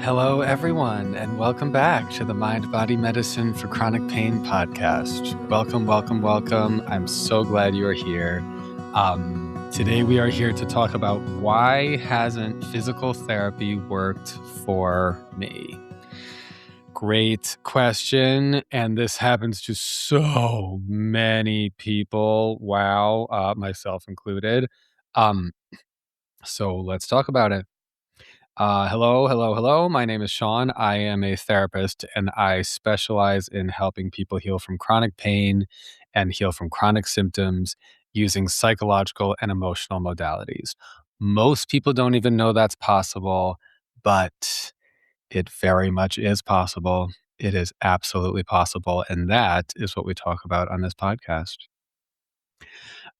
Hello, everyone, and welcome back to the Mindbody Medicine for Chronic Pain podcast. Welcome, welcome, welcome. I'm so glad you're here. Today we are here to talk about why hasn't physical therapy worked for me? Great question, and this happens to so many people. Wow, myself included. So let's talk about it. Hello. My name is Sean. I am a therapist and I specialize in helping people heal from chronic pain and heal from chronic symptoms using psychological and emotional modalities. Most people don't even know that's possible, but it very much is possible. It is absolutely possible. And that is what we talk about on this podcast.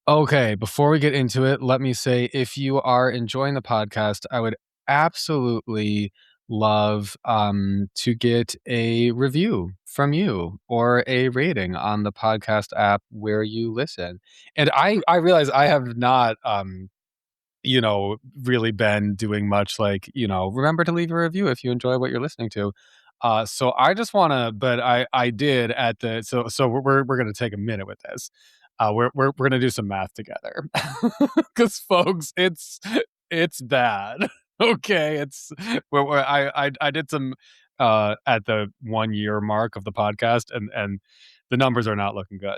Okay, before we get into it, let me say if you are enjoying the podcast, I would absolutely love to get a review from you or a rating on the podcast app where you listen. And I realize I have not really been doing much like, remember to leave a review if you enjoy what you're listening to. So I just want to, but I did at the, so we're going to take a minute with this. We're going to do some math together because folks, it's bad. Okay. I did some, at the 1 year mark of the podcast and the numbers are not looking good.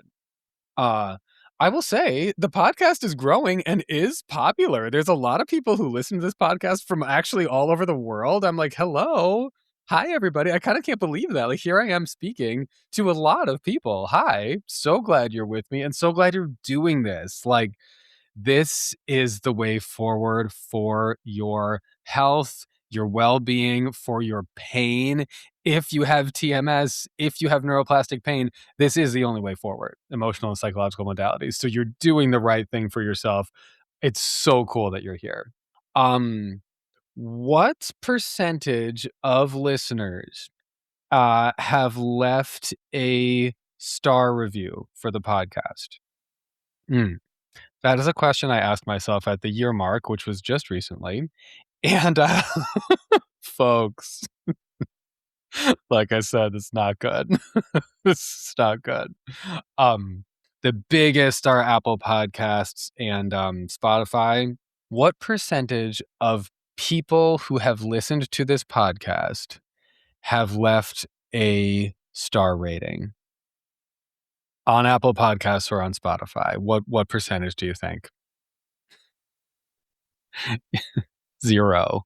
I will say the podcast is growing and is popular. There's a lot of people who listen to this podcast from actually all over the world. I'm like, hello. Hi, everybody. I kind of can't believe that. Like, here I am speaking to a lot of people. Hi. So glad you're with me and so glad you're doing this. Like, this is the way forward for your health, your well-being, for your pain. If you have TMS, if you have neuroplastic pain, this is the only way forward, emotional and psychological modalities. So you're doing the right thing for yourself. It's so cool that you're here. What percentage of listeners have left a star review for the podcast? That is a question I asked myself at the year mark, which was just recently. And folks, like I said, it's not good. It's not good. The biggest are Apple Podcasts and Spotify. What percentage of people who have listened to this podcast have left a star rating on Apple Podcasts or on Spotify? What percentage do you think? 0.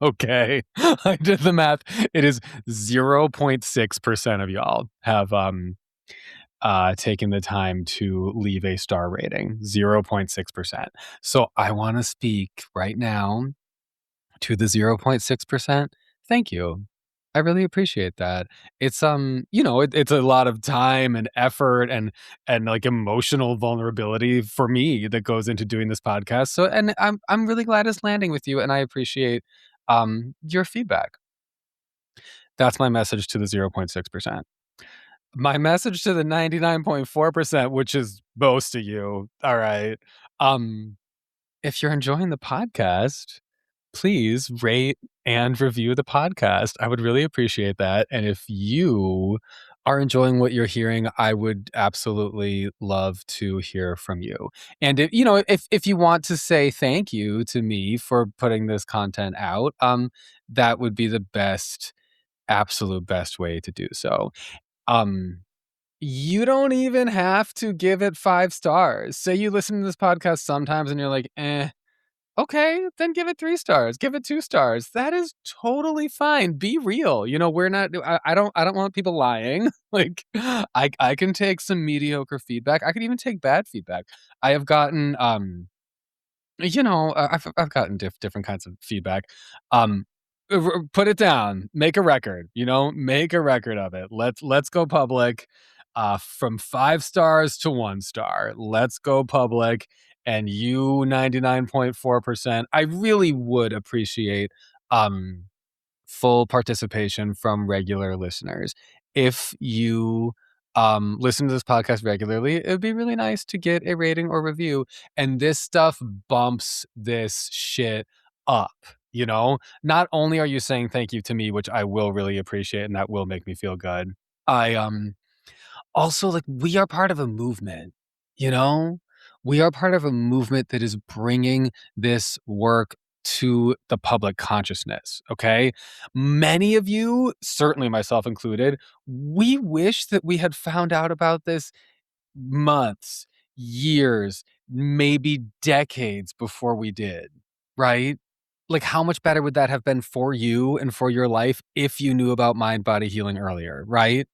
Okay. I did the math. It is 0.6% of y'all have taken the time to leave a star rating. 0.6%. So I want to speak right now to the 0.6%. Thank you. I really appreciate that. It's it's a lot of time and effort and like emotional vulnerability for me that goes into doing this podcast. So and I'm really glad it's landing with you and I appreciate your feedback. That's my message to the 0.6%. My message to the 99.4%, which is most of you. All right. If you're enjoying the podcast, please rate and review the podcast. I would really appreciate that. And if you are enjoying what you're hearing, I would absolutely love to hear from you. And if you want to say thank you to me for putting this content out, that would be the absolute best way to do so. You don't even have to give it 5 stars. Say you listen to this podcast sometimes and you're like, okay, then give it 3 stars, give it 2 stars. That is totally fine. Be real. We're not, I don't want people lying. Like I can take some mediocre feedback. I can even take bad feedback. I have gotten, I've gotten different kinds of feedback. Put it down, make a record, make a record of it. Let's go public, from 5 stars to 1 star. Let's go public. And you 99.4%, I really would appreciate full participation from regular listeners. If you listen to this podcast regularly, it would be really nice to get a rating or review. And this stuff bumps this shit up. you know? Not only are you saying thank you to me, which I will really appreciate and that will make me feel good. I also, like, we are part of a movement, you know? We are part of a movement that is bringing this work to the public consciousness, okay? Many of you, certainly myself included, we wish that we had found out about this months, years, maybe decades before we did, right? Like, how much better would that have been for you and for your life if you knew about mind body healing earlier, right?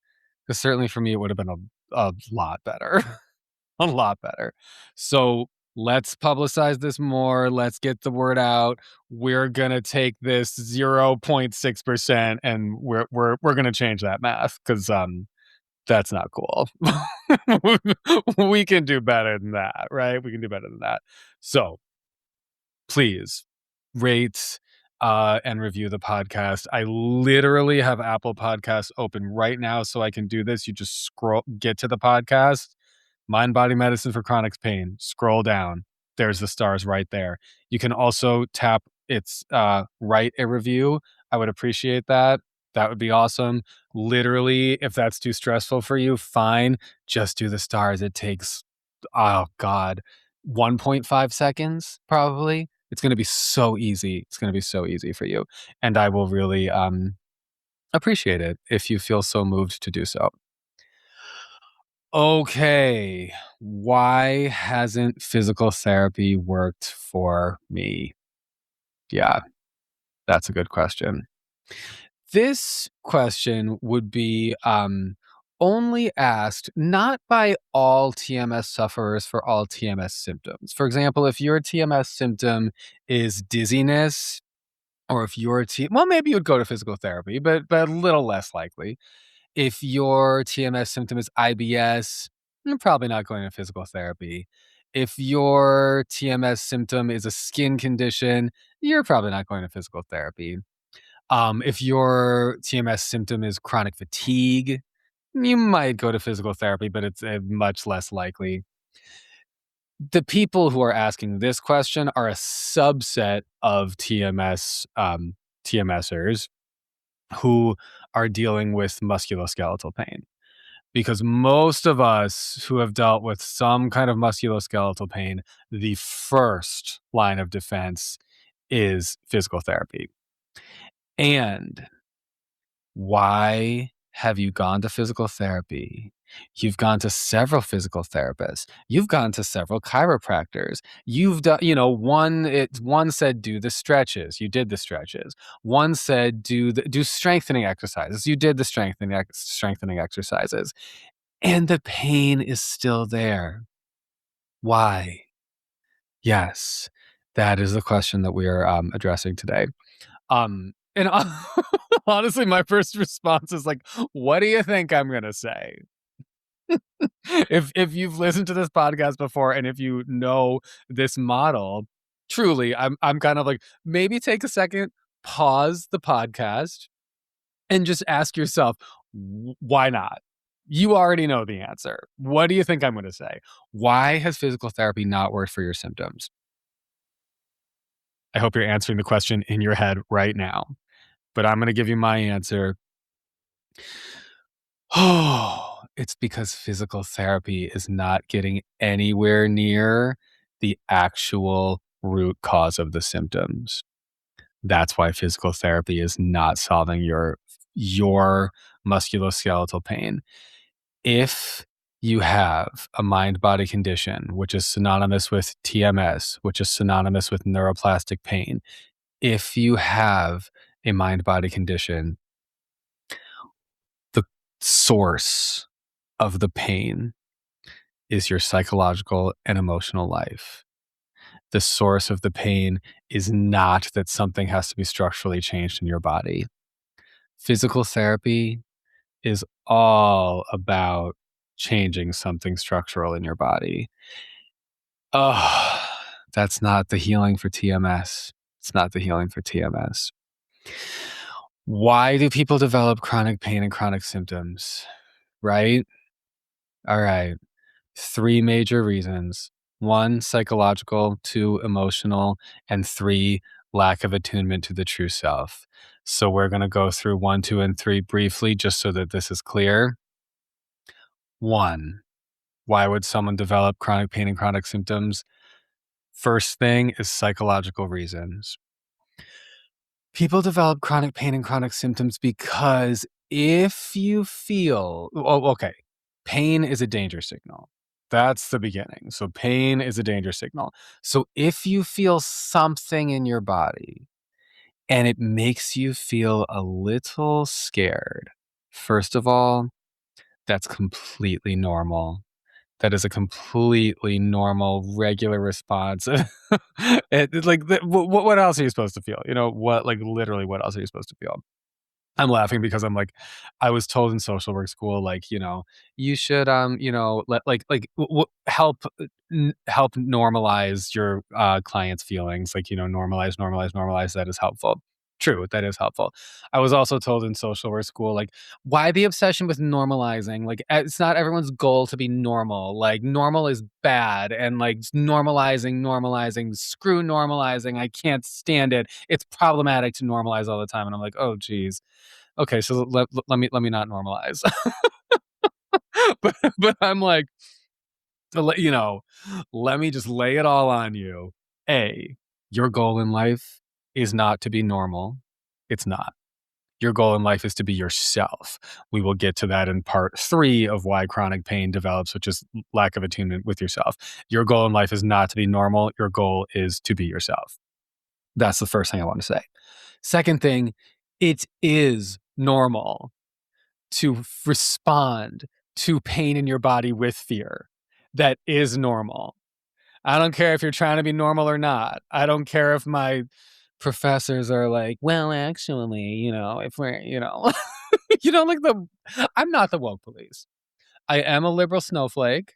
Because certainly for me, it would have been a lot better, a lot better. So let's publicize this more. Let's get the word out. We're gonna take this 0.6% and we're gonna change that math because that's not cool. We can do better than that, right? We can do better than that. So please rate and review the podcast. I literally have Apple Podcasts open right now so I can do this. You just get to the podcast, Mindbody Medicine for Chronic Pain, scroll down. There's the stars right there. You can also tap it's write a review. I would appreciate that. That would be awesome. Literally, if that's too stressful for you, fine. Just do the stars. It takes, oh God, 1.5 seconds probably. It's going to be so easy. It's going to be so easy for you. And I will really appreciate it if you feel so moved to do so. Okay. Why hasn't physical therapy worked for me? Yeah, that's a good question. This question would be only asked not by all TMS sufferers for all TMS symptoms. For example, if your TMS symptom is dizziness, or if your well, maybe you would go to physical therapy, but a little less likely. If your TMS symptom is IBS, you're probably not going to physical therapy. If your TMS symptom is a skin condition, you're probably not going to physical therapy. If your TMS symptom is chronic fatigue, you might go to physical therapy, but it's much less likely. The people who are asking this question are a subset of TMSers who are dealing with musculoskeletal pain. Because most of us who have dealt with some kind of musculoskeletal pain, the first line of defense is physical therapy. And why have you gone to physical therapy? You've gone to several physical therapists. You've gone to several chiropractors. You've done, one said do the stretches. You did the stretches. One said do strengthening exercises. You did the strengthening exercises. And the pain is still there. Why? Yes, that is the question that we are addressing today. And honestly, my first response is like, what do you think I'm gonna say? If you've listened to this podcast before and if you know this model, truly, I'm kind of like, maybe take a second, pause the podcast, and just ask yourself, why not? You already know the answer. What do you think I'm gonna say? Why has physical therapy not worked for your symptoms? I hope you're answering the question in your head right now, but I'm gonna give you my answer. Oh, it's because physical therapy is not getting anywhere near the actual root cause of the symptoms. That's why physical therapy is not solving your musculoskeletal pain. If you have a mind-body condition, which is synonymous with TMS, which is synonymous with neuroplastic pain, if you have a mind-body condition, the source of the pain is your psychological and emotional life. The source of the pain is not that something has to be structurally changed in your body. Physical therapy is all about changing something structural in your body. Oh, that's not the healing for TMS. It's not the healing for TMS. Why do people develop chronic pain and chronic symptoms? Right? All right. 3 major reasons. 1, psychological, 2, emotional, and 3, lack of attunement to the true self. So we're going to go through 1, 2, and 3 briefly, just so that this is clear. 1, why would someone develop chronic pain and chronic symptoms? First thing is psychological reasons. People develop chronic pain and chronic symptoms because if you feel, okay, pain is a danger signal. That's the beginning. So pain is a danger signal. So if you feel something in your body and it makes you feel a little scared, first of all, that's completely normal. That is a completely normal, regular response. What else are you supposed to feel? Literally, what else are you supposed to feel? I'm laughing because I'm like, I was told in social work school, you should, help normalize your client's feelings, normalize. That is helpful. True, that is helpful. I was also told in social work school, why the obsession with normalizing? It's not everyone's goal to be normal. Normal is bad, and normalizing. Screw normalizing. I can't stand it. It's problematic to normalize all the time, and I'm like, oh, geez. Okay, so let me not normalize. but I'm like, to let you know, let me just lay it all on you. A, your goal in life is not to be normal. It's not. Your goal in life is to be yourself. We will get to that in part 3 of why chronic pain develops, which is lack of attunement with yourself. Your goal in life is not to be normal. Your goal is to be yourself. That's the first thing I want to say. Second thing, it is normal to respond to pain in your body with fear. That is normal. I don't care if you're trying to be normal or not. I don't care if my professors are like, well, actually, if we're, I'm not the woke police. I am a liberal snowflake.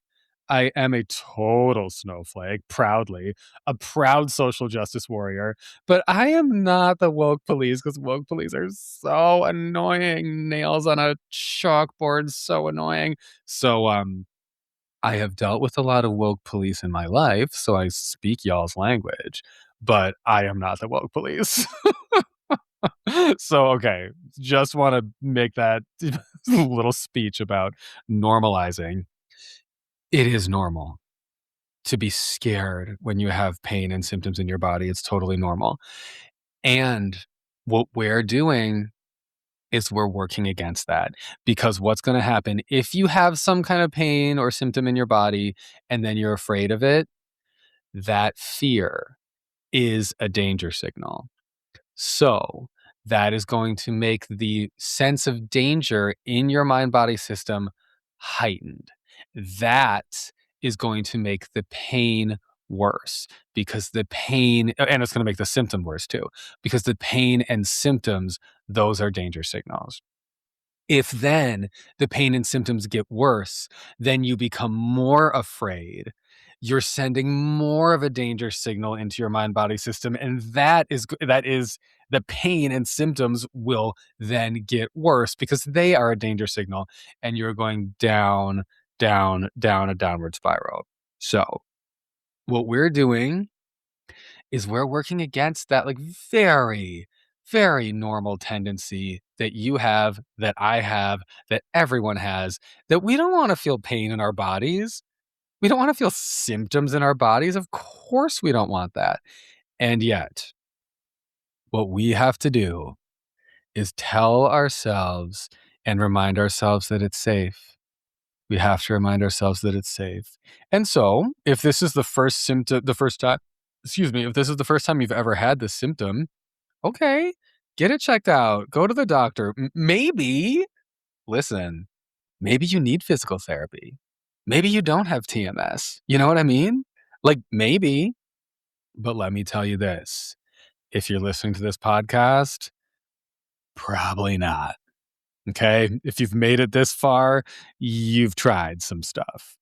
I am a total snowflake, proudly, a proud social justice warrior, but I am not the woke police because woke police are so annoying. Nails on a chalkboard, so annoying. So, I have dealt with a lot of woke police in my life, so I speak y'all's language, but I am not the woke police. So, okay, just want to make that little speech about normalizing. It is normal to be scared when you have pain and symptoms in your body. It's totally normal. And what we're doing is we're working against that, because what's going to happen if you have some kind of pain or symptom in your body and then you're afraid of it, that fear is a danger signal. So that is going to make the sense of danger in your mind body system heightened. That is going to make the pain worse, because the pain, and it's going to make the symptom worse too, because the pain and symptoms, those are danger signals. If then the pain and symptoms get worse, then you become more afraid. You're sending more of a danger signal into your mind body system. And that is the pain and symptoms will then get worse because they are a danger signal, and you're going down, down, down a downward spiral. So what we're doing is we're working against that very, very normal tendency that you have, that I have, that everyone has, that we don't want to feel pain in our bodies. We don't want to feel symptoms in our bodies. Of course we don't want that. And yet, what we have to do is tell ourselves and remind ourselves that it's safe. We have to remind ourselves that it's safe. And so, if this is the first symptom, if this is the first time you've ever had this symptom, okay, get it checked out. Go to the doctor. Maybe, listen, maybe you need physical therapy. Maybe you don't have TMS. You know what I mean? Maybe. But let me tell you this. If you're listening to this podcast, probably not. Okay? If you've made it this far, you've tried some stuff.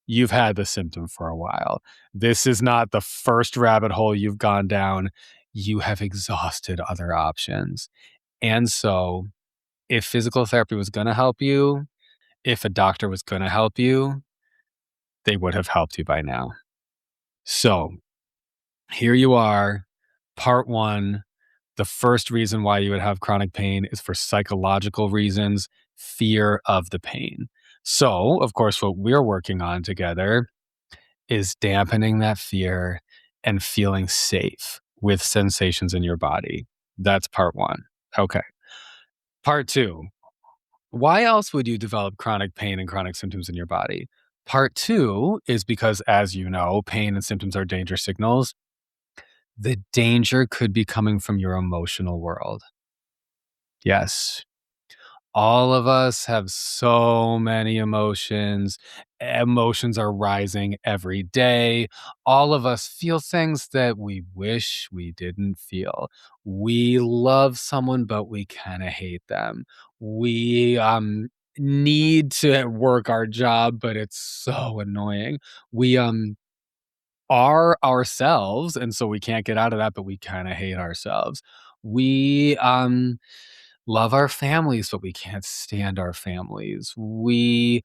You've had the symptom for a while. This is not the first rabbit hole you've gone down. You have exhausted other options. And so, if physical therapy was going to help you, if a doctor was going to help you, they would have helped you by now. So, here you are, Part one, the first reason why you would have chronic pain is for psychological reasons, fear of the pain. So, of course, what we're working on together is dampening that fear and feeling safe with sensations in your body. That's part one. Okay. Part two, why else would you develop chronic pain and chronic symptoms in your body? Part two is because, as you know, pain and symptoms are danger signals. The danger could be coming from your emotional world. Yes. All of us have so many emotions. Emotions are rising every day. All of us feel things that we wish we didn't feel. We love someone, but we kind of hate them. We need to work our job, but it's so annoying. We are ourselves, and so we can't get out of that, but we kind of hate ourselves. We love our families, but we can't stand our families. We,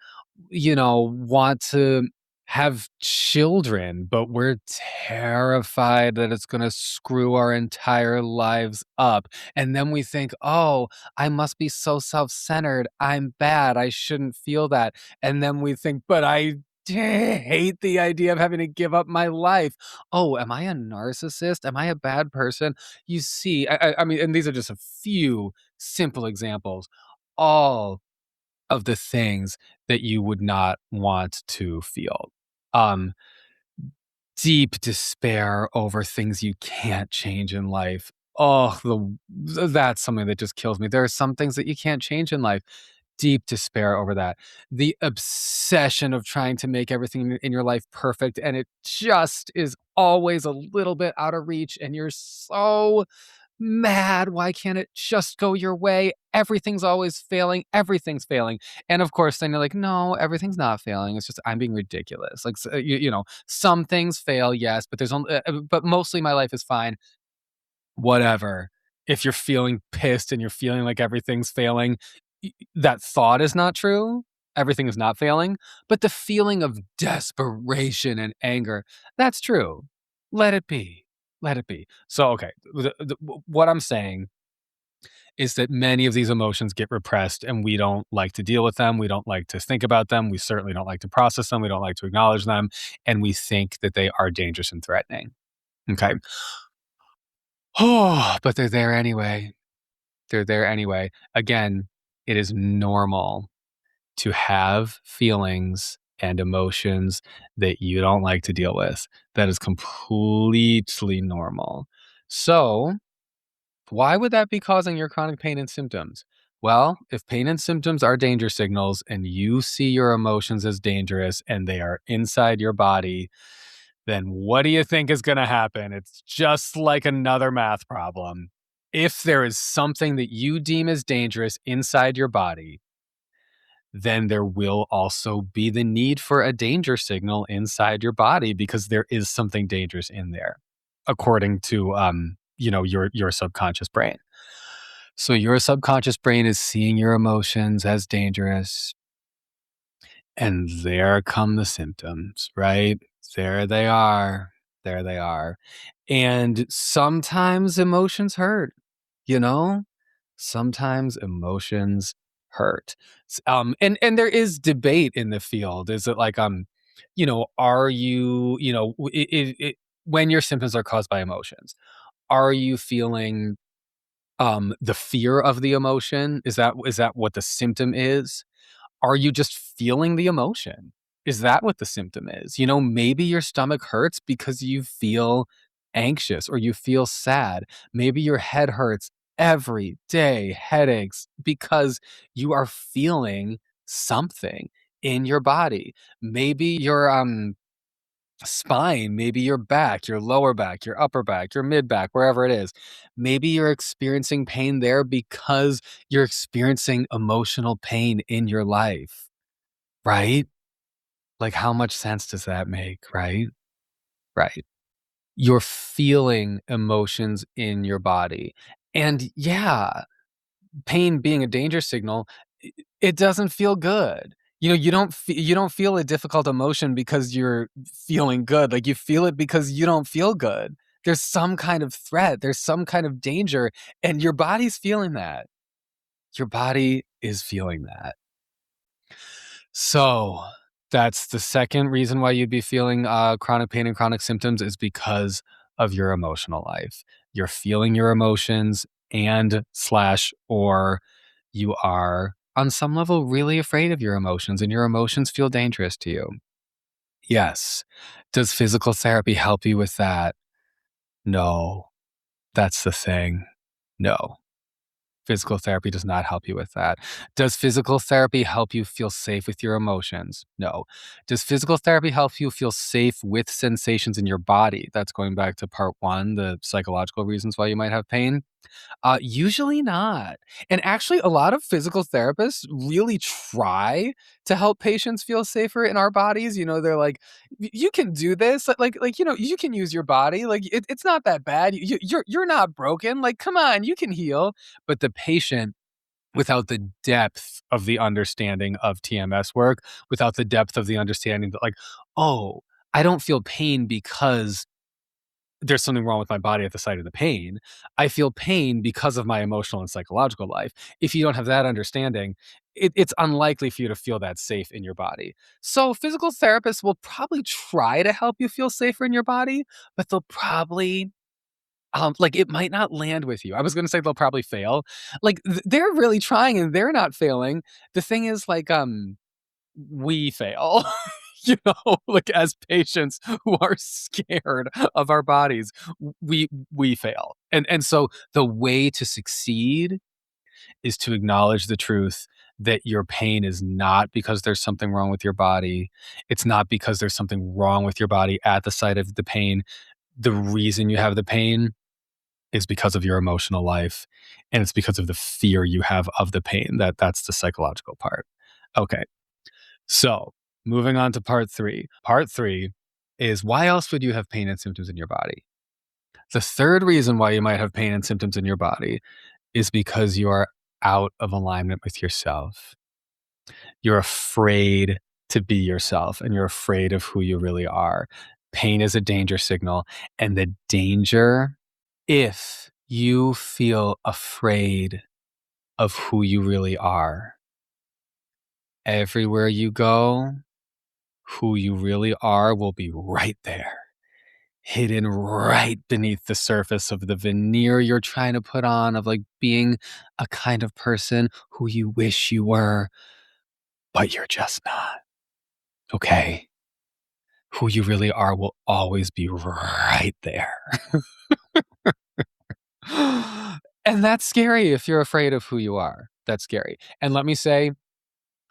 want to have children, but we're terrified that it's going to screw our entire lives up. And then we think, oh, I must be so self centered. I'm bad. I shouldn't feel that. And then we think, but I hate the idea of having to give up my life. Oh, am I a narcissist? Am I a bad person? You see, I mean, and these are just a few simple examples, all of the things that you would not want to feel. Um, Deep despair over things you can't change in life. Oh, that's something that just kills me. There are some things that you can't change in life. Deep despair over that. The obsession of trying to make everything in your life perfect, and it just is always a little bit out of reach, and you're so mad. Why can't it just go your way? Everything's always failing. Everything's failing. And of course, then you're like, no, everything's not failing. It's just I'm being ridiculous. Like, some things fail, yes, but there's only, but mostly my life is fine. Whatever. If you're feeling pissed and you're feeling like everything's failing, that thought is not true. Everything is not failing, but the feeling of desperation and anger, that's true. Let it be. Let it be. So, okay, what I'm saying is that many of these emotions get repressed and we don't like to deal with them. We don't like to think about them. We certainly don't like to process them. We don't like to acknowledge them. And we think that they are dangerous and threatening. Okay. Oh, but they're there anyway. They're there anyway. Again, it is normal to have feelings and emotions that you don't like to deal with. That is completely normal. So, why would that be causing your chronic pain and symptoms? Well, if pain and symptoms are danger signals and you see your emotions as dangerous and they are inside your body, then what do you think is going to happen? It's just like another math problem. If there is something that you deem as dangerous inside your body, then there will also be the need for a danger signal inside your body because there is something dangerous in there, according to your subconscious brain. So your subconscious brain is seeing your emotions as dangerous, and there come the symptoms, right? There they are. There they are. And sometimes emotions hurt, you know? Sometimes emotions hurt. And there is debate in the field. Is it like, are you, when your symptoms are caused by emotions, are you feeling the fear of the emotion? Is that what the symptom is? Are you just feeling the emotion? Is that what the symptom is? Maybe your stomach hurts because you feel anxious or you feel sad. Maybe your head hurts every day, headaches, because you are feeling something in your body. Maybe your spine, maybe your back, your lower back, your upper back, your mid back, wherever it is. Maybe you're experiencing pain there because you're experiencing emotional pain in your life, right? Like, how much sense does that make, right? Right. You're feeling emotions in your body. And yeah, pain being a danger signal, it doesn't feel good. You don't feel a difficult emotion because you're feeling good. Like, you feel it because you don't feel good. There's some kind of threat, there's some kind of danger, and your body's feeling that. Your body is feeling that. So, that's the second reason why you'd be feeling, chronic pain and chronic symptoms is because of your emotional life. You're feeling your emotions and slash or you are, on some level, really afraid of your emotions, and your emotions feel dangerous to you. Yes. Does physical therapy help you with that? No. That's the thing. No. Physical therapy does not help you with that. Does physical therapy help you feel safe with your emotions? No. Does physical therapy help you feel safe with sensations in your body? That's going back to part one, the psychological reasons why you might have pain. Usually not. And actually, a lot of physical therapists really try to help patients feel safer in our bodies. You know, they're like, You can do this. You can use your body. Like, it's not that bad. You're not broken. Like, come on, you can heal." But the patient, without the depth of the understanding of TMS work, without the depth of the understanding that, like, "Oh, I don't feel pain because there's something wrong with my body at the site of the pain. I feel pain because of my emotional and psychological life." If you don't have that understanding, it's unlikely for you to feel that safe in your body. So physical therapists will probably try to help you feel safer in your body, but they'll probably it might not land with you. I was gonna say they'll probably fail. Like, they're really trying and they're not failing. The thing is, we fail. Like, as patients who are scared of our bodies, we fail. And so the way to succeed is to acknowledge the truth that your pain is not because there's something wrong with your body. It's not because there's something wrong with your body at the site of the pain. The reason you have the pain is because of your emotional life, and it's because of the fear you have of the pain. That's the psychological part. Okay. So, moving on to part 3. Part 3 is, why else would you have pain and symptoms in your body? The third reason why you might have pain and symptoms in your body is because you are out of alignment with yourself. You're afraid to be yourself, and you're afraid of who you really are. Pain is a danger signal, and the danger, if you feel afraid of who you really are, everywhere you go, who you really are will be right there, hidden right beneath the surface of the veneer you're trying to put on of, like, being a kind of person who you wish you were, but you're just not. Okay? Who you really are will always be right there. And that's scary if you're afraid of who you are. That's scary. And let me say,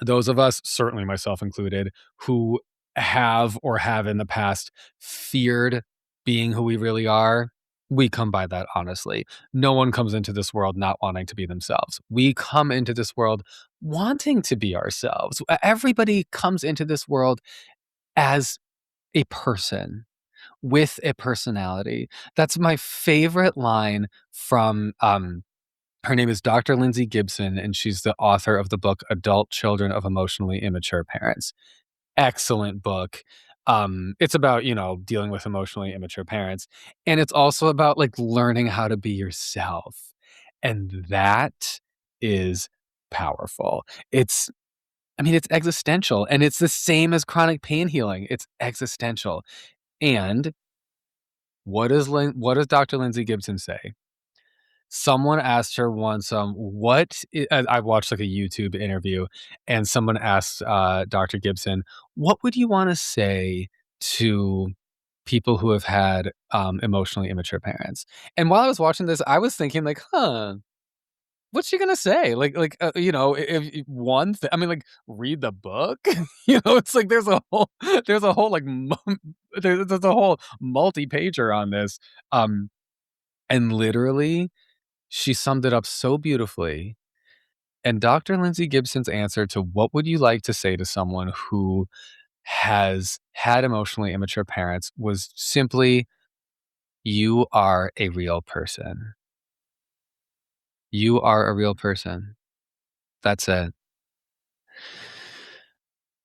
those of us, certainly myself included, who have or have in the past feared being who we really are, we come by that honestly. No one comes into this world not wanting to be themselves. We come into this world wanting to be ourselves. Everybody comes into this world as a person with a personality. That's my favorite line from her name is Dr. Lindsay Gibson, and she's the author of the book Adult Children of Emotionally Immature Parents. Excellent book. It's about, dealing with emotionally immature parents. And it's also about, like, learning how to be yourself. And that is powerful. It's existential, and it's the same as chronic pain healing. It's existential. And what does Dr. Lindsay Gibson say? Someone asked her once, I watched, like, a YouTube interview, and someone asked, Dr. Gibson, "What would you wanna say to people who have had, emotionally immature parents?" And while I was watching this, I was thinking, like, "Huh, what's she gonna say?" If one thing, I mean, like, read the book? It's like there's a whole, like, there's a whole multi-pager on this, and literally she summed it up so beautifully. And Dr. Lindsay Gibson's answer to what would you like to say to someone who has had emotionally immature parents was simply, "You are a real person. You are a real person." That's it.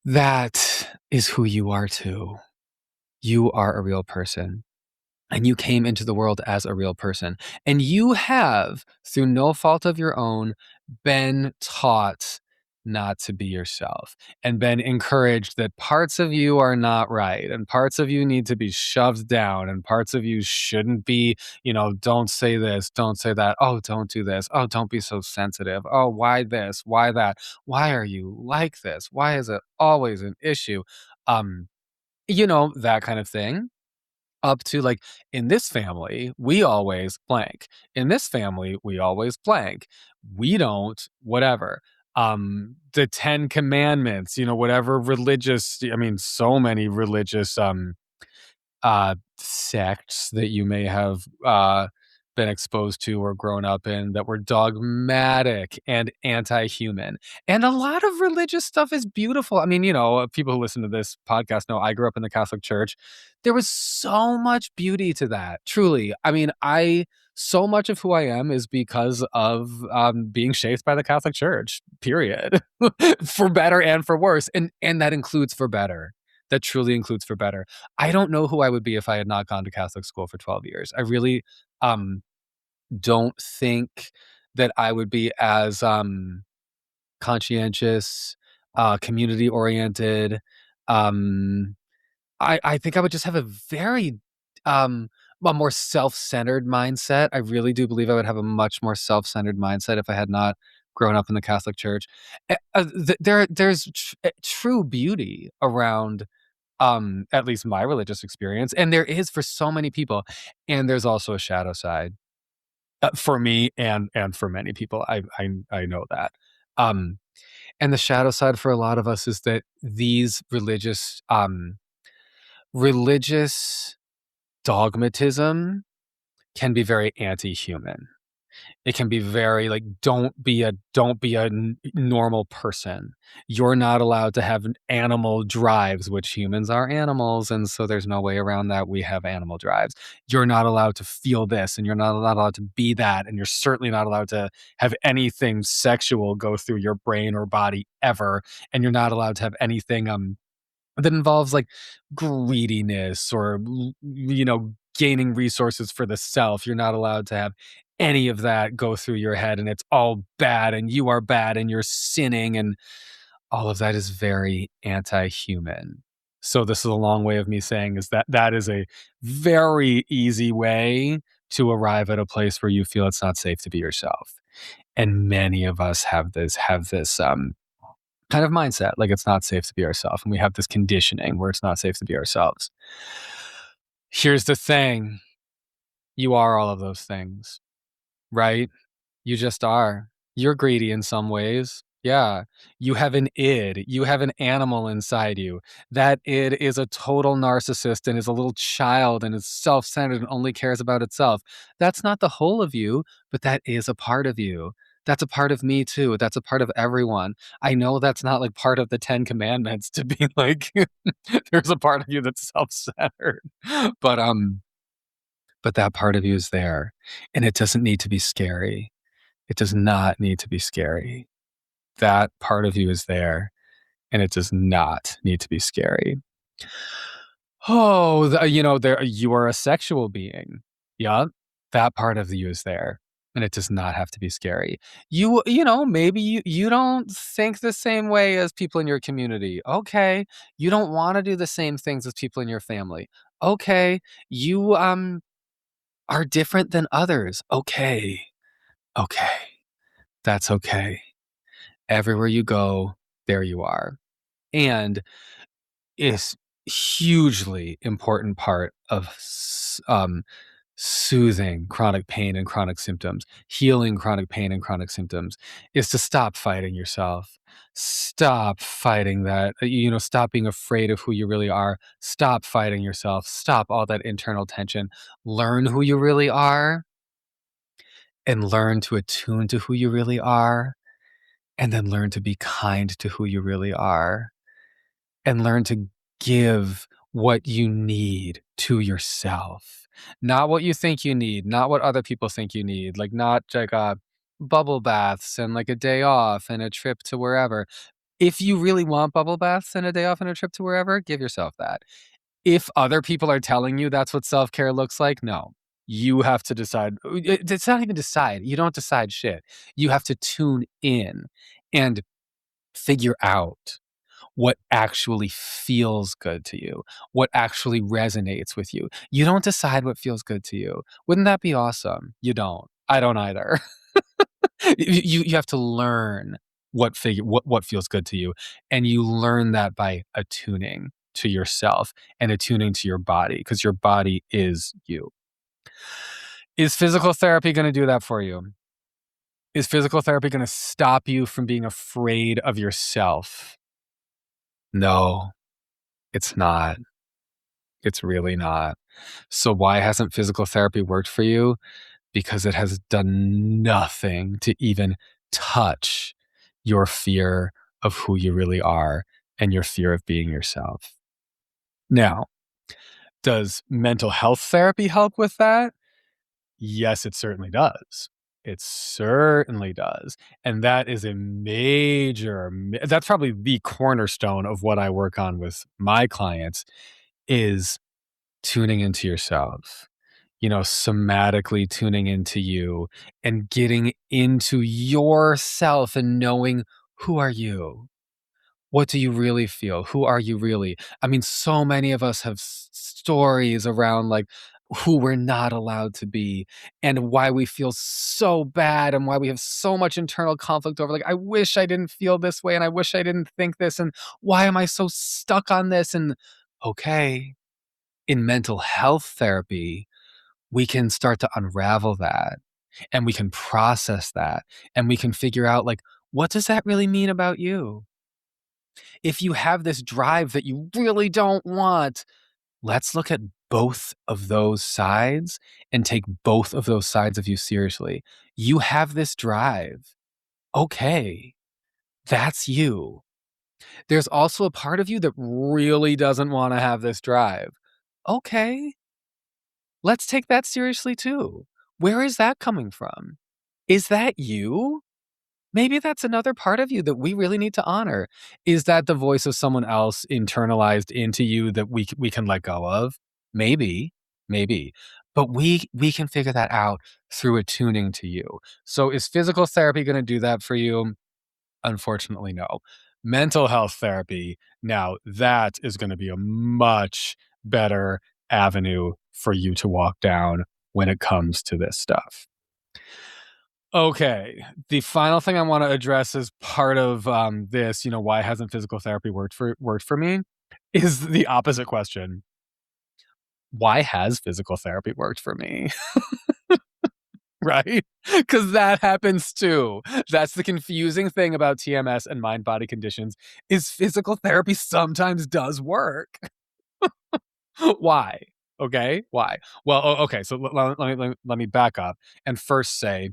That is who you are too. You are a real person. and you came into the world as a real person. And you have, through no fault of your own, been taught not to be yourself and been encouraged that parts of you are not right and parts of you need to be shoved down and parts of you shouldn't be, don't say this, don't say that. Oh, don't do this. Oh, don't be so sensitive. Oh, why this? Why that? Why are you like this? Why is it always an issue? Um, that kind of thing, up to like, in this family, we always blank. In this family, we always blank. We don't, whatever. The 10 Commandments, whatever religious, I mean, so many religious sects that you may have been exposed to or grown up in that were dogmatic and anti-human. And a lot of religious stuff is beautiful. I mean, people who listen to this podcast know I grew up in the Catholic Church. There was so much beauty to that, truly. I mean, so much of who I am is because of being shaped by the Catholic Church, period. For better and for worse. And that includes for better. That truly includes for better. I don't know who I would be if I had not gone to Catholic school for 12 years. I really don't think that I would be as conscientious, community oriented. I think I would just have a more self-centered mindset. I really do believe I would have a much more self-centered mindset if I had not grown up in the Catholic Church. There's true beauty around at least my religious experience, and there is for so many people, and there's also a shadow side for me and for many people. I know that. And the shadow side for a lot of us is that these religious dogmatism can be very anti-human. It can be very like, don't be a normal person. You're not allowed to have animal drives, which humans are animals, and so there's no way around that. We have animal drives. You're not allowed to feel this, and you're not allowed to be that, and you're certainly not allowed to have anything sexual go through your brain or body ever, and you're not allowed to have anything that involves like greediness or gaining resources for the self. You're not allowed to have any of that go through your head, and it's all bad and you are bad and you're sinning, and all of that is very anti-human. So this is a long way of me saying is that is a very easy way to arrive at a place where you feel it's not safe to be yourself. And many of us have this kind of mindset, like it's not safe to be ourselves. And we have this conditioning where it's not safe to be ourselves. Here's the thing. You are all of those things, right? You just are. You're greedy in some ways. Yeah. You have an id. You have an animal inside you. That id is a total narcissist and is a little child and is self-centered and only cares about itself. That's not the whole of you, but that is a part of you. That's a part of me too. That's a part of everyone. I know that's not like part of the 10 Commandments to be like, there's a part of you that's self-centered. But but that part of you is there, and it doesn't need to be scary. It does not need to be scary. That part of you is there, and it does not need to be scary. Oh, there you are a sexual being. Yeah, that part of you is there, and it does not have to be scary. Maybe you don't think the same way as people in your community. Okay. You don't wanna do the same things as people in your family. Okay. You, are different than others. Okay. Okay. That's okay. Everywhere you go, there you are. And it's hugely important part of soothing chronic pain and chronic symptoms, healing chronic pain and chronic symptoms, is to stop fighting yourself. Stop fighting that, stop being afraid of who you really are. Stop fighting yourself. Stop all that internal tension. Learn who you really are and learn to attune to who you really are, and then learn to be kind to who you really are, and learn to give what you need to yourself. Not what you think you need, not what other people think you need, like not like bubble baths and like a day off and a trip to wherever. If you really want bubble baths and a day off and a trip to wherever, give yourself that. If other people are telling you that's what self-care looks like, no. You have to decide. It's not even decide. You don't decide shit. You have to tune in and figure out what actually feels good to you, what actually resonates with you. You don't decide what feels good to you. Wouldn't that be awesome? You don't. I don't either. You have to learn what feels good to you, and you learn that by attuning to yourself and attuning to your body, because your body is you. Is physical therapy going to do that for you? Is physical therapy going to stop you from being afraid of yourself? No, it's not. It's really not. So why hasn't physical therapy worked for you? Because it has done nothing to even touch your fear of who you really are and your fear of being yourself. Now, does mental health therapy help with that? Yes, it certainly does. It certainly does. And that is a that's probably the cornerstone of what I work on with my clients, is tuning into yourself, somatically tuning into you and getting into yourself and knowing, who are you? What do you really feel? Who are you really? I mean, so many of us have stories around like who we're not allowed to be and why we feel so bad and why we have so much internal conflict over like, I wish I didn't feel this way and I wish I didn't think this and why am I so stuck on this? And okay, in mental health therapy, we can start to unravel that and we can process that and we can figure out like, what does that really mean about you? If you have this drive that you really don't want, let's look at both of those sides and take both of those sides of you seriously. You have this drive. Okay, that's you. There's also a part of you that really doesn't want to have this drive. Okay, let's take that seriously too. Where is that coming from? Is that you? Maybe that's another part of you that we really need to honor. Is that the voice of someone else internalized into you that we can let go of? Maybe, maybe. But we can figure that out through attuning to you. So is physical therapy going to do that for you? Unfortunately, no. Mental health therapy, now that is going to be a much better avenue for you to walk down when it comes to this stuff. Okay, the final thing I want to address as part of this, why hasn't physical therapy worked for me, is the opposite question. Why has physical therapy worked for me? Right? Because that happens too. That's the confusing thing about TMS and mind-body conditions, is physical therapy sometimes does work. Why? Okay, why? Well, okay, so let me back up and first say,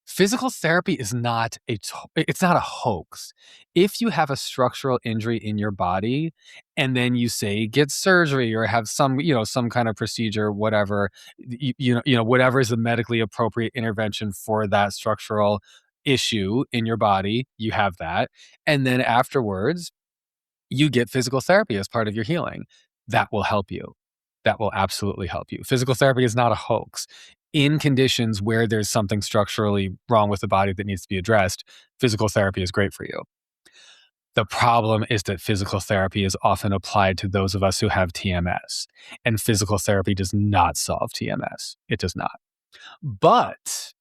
physical therapy is not it's not a hoax. If you have a structural injury in your body and then you say get surgery or have some kind of procedure, whatever, whatever is the medically appropriate intervention for that structural issue in your body, you have that. And then afterwards, you get physical therapy as part of your healing. That will help you. That will absolutely help you. Physical therapy is not a hoax. In conditions where there's something structurally wrong with the body that needs to be addressed, physical therapy is great for you. The problem is that physical therapy is often applied to those of us who have TMS, and physical therapy does not solve TMS. It does not. But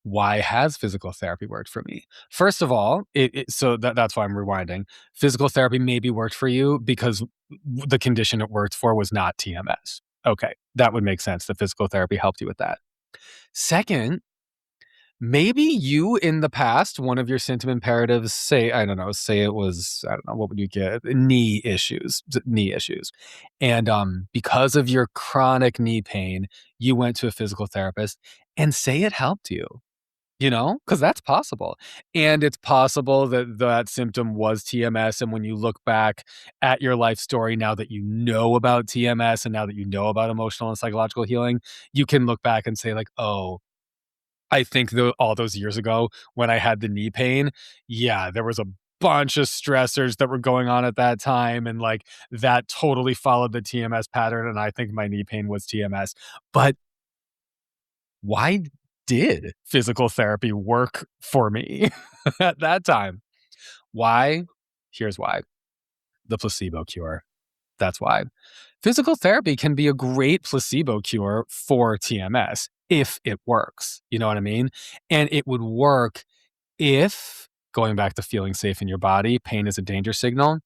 why has physical therapy worked for me? First of all, so that's why I'm rewinding. Physical therapy maybe worked for you because the condition it worked for was not TMS. Okay, that would make sense that physical therapy helped you with that. Second, maybe you in the past, one of your symptom imperatives, say it was, I don't know, what would you get? Knee issues. And because of your chronic knee pain, you went to a physical therapist and say it helped you. Because that's possible. And it's possible that that symptom was TMS. And when you look back at your life story, now that you know about TMS and now that you know about emotional and psychological healing, you can look back and say, like, oh, I think all those years ago when I had the knee pain, yeah, there was a bunch of stressors that were going on at that time, and like that totally followed the TMS pattern, and I think my knee pain was TMS. But why did physical therapy work for me at that time? Why? Here's why. The placebo cure. That's why. Physical therapy can be a great placebo cure for TMS if it works. You know what I mean? And it would work if, going back to feeling safe in your body, pain is a danger signal.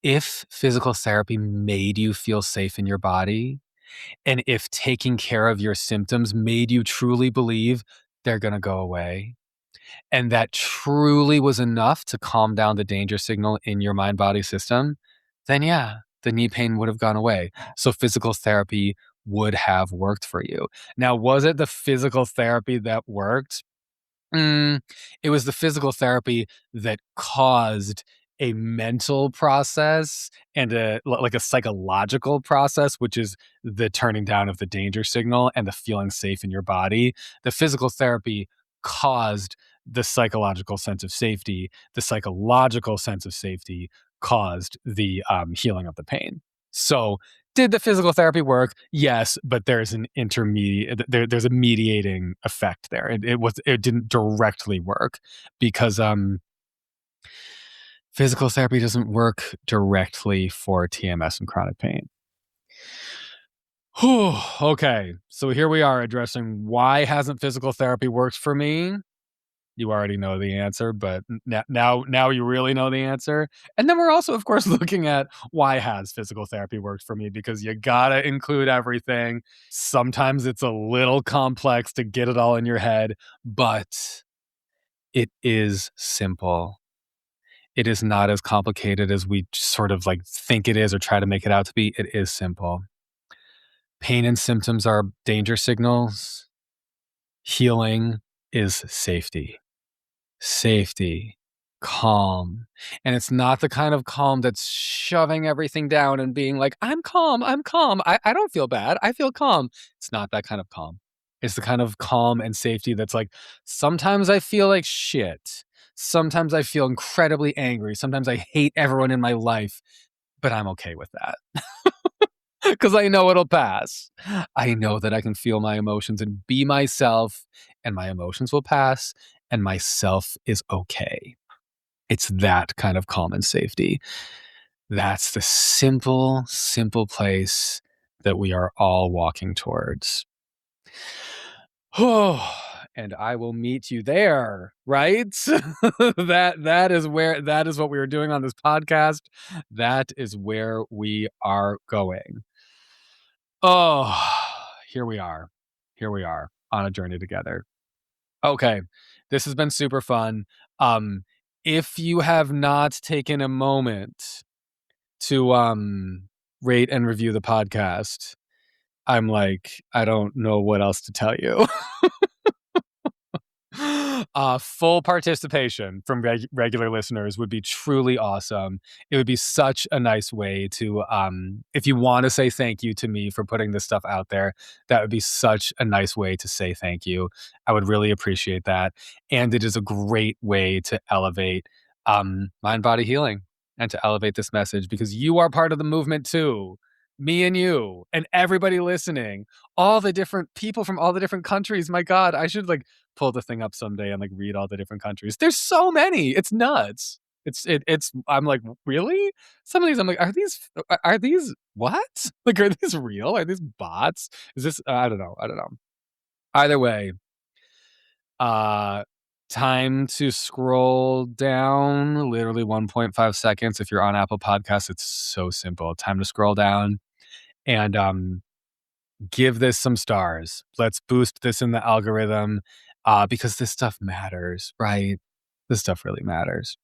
If physical therapy made you feel safe in your body, and if taking care of your symptoms made you truly believe they're going to go away, and that truly was enough to calm down the danger signal in your mind-body system, then yeah, the knee pain would have gone away. So physical therapy would have worked for you. Now, was it the physical therapy that worked? It was the physical therapy that caused a mental process and like a psychological process, which is the turning down of the danger signal and the feeling safe in your body. The physical therapy caused the psychological sense of safety. The psychological sense of safety caused the healing of the pain. So did the physical therapy work? Yes, but there's an intermediate. There's a mediating effect there. It didn't directly work because physical therapy doesn't work directly for TMS and chronic pain. Whew, okay, so here we are addressing why hasn't physical therapy worked for me. You already know the answer, but now you really know the answer. And then we're also, of course, looking at why has physical therapy worked for me, because you gotta include everything. Sometimes it's a little complex to get it all in your head, but it is simple. It is not as complicated as we sort of like think it is or try to make it out to be. It is simple. Pain and symptoms are danger signals. Healing is safety. Safety, calm. And it's not the kind of calm that's shoving everything down and being like, I'm calm. I don't feel bad. I feel calm. It's not that kind of calm. It's the kind of calm and safety that's like, sometimes I feel like shit. Sometimes I feel incredibly angry. Sometimes I hate everyone in my life, but I'm okay with that. Because I know it'll pass. I know that I can feel my emotions and be myself, and my emotions will pass, and myself is okay. It's that kind of calm and safety. That's the simple, simple place that we are all walking towards. And I will meet you there, right? that is what we are doing on this podcast. That is where we are going. Oh, here we are. Here we are on a journey together. Okay, this has been super fun. If you have not taken a moment to rate and review the podcast, I'm like, I don't know what else to tell you. Full participation from regular listeners would be truly awesome. It would be such a nice way to, if you want to say thank you to me for putting this stuff out there, that would be such a nice way to say thank you. I would really appreciate that. And it is a great way to elevate mind body healing and to elevate this message, because you are part of the movement too. Me and you and everybody listening, all the different people from all the different countries. My God, I should like pull the thing up someday and like read all the different countries. There's so many. It's nuts. It's I'm like, really? Some of these I'm like, are these what? Like, are these real? Are these bots? Is this I don't know. Either way, time to scroll down, literally 1.5 seconds. If you're on Apple Podcasts, it's so simple. Time to scroll down and give this some stars. Let's boost this in the algorithm because this stuff matters, right? This stuff really matters.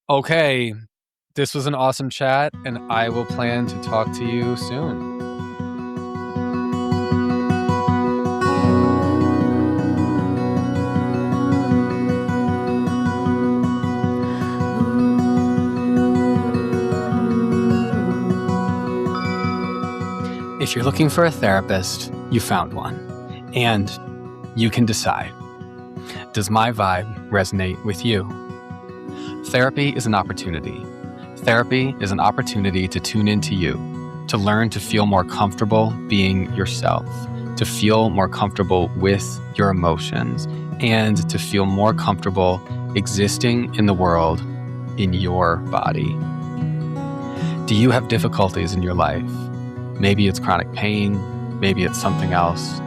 Okay, this was an awesome chat, and I will plan to talk to you soon. If you're looking for a therapist, you found one, and you can decide. Does my vibe resonate with you? Therapy is an opportunity. Therapy is an opportunity to tune into you, to learn to feel more comfortable being yourself, to feel more comfortable with your emotions, and to feel more comfortable existing in the world in your body. Do you have difficulties in your life? Maybe it's chronic pain, maybe it's something else.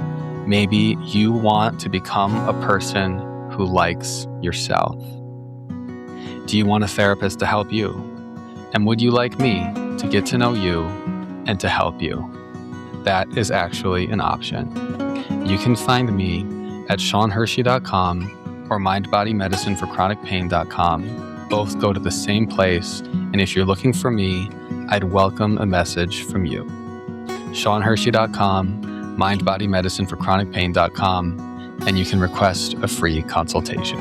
Maybe you want to become a person who likes yourself. Do you want a therapist to help you? And would you like me to get to know you and to help you? That is actually an option. You can find me at SeanHershey.com or MindbodyMedicineForChronicPain.com. Both go to the same place, and if you're looking for me, I'd welcome a message from you. SeanHershey.com, MindbodyMedicineForChronicPain.com, and you can request a free consultation.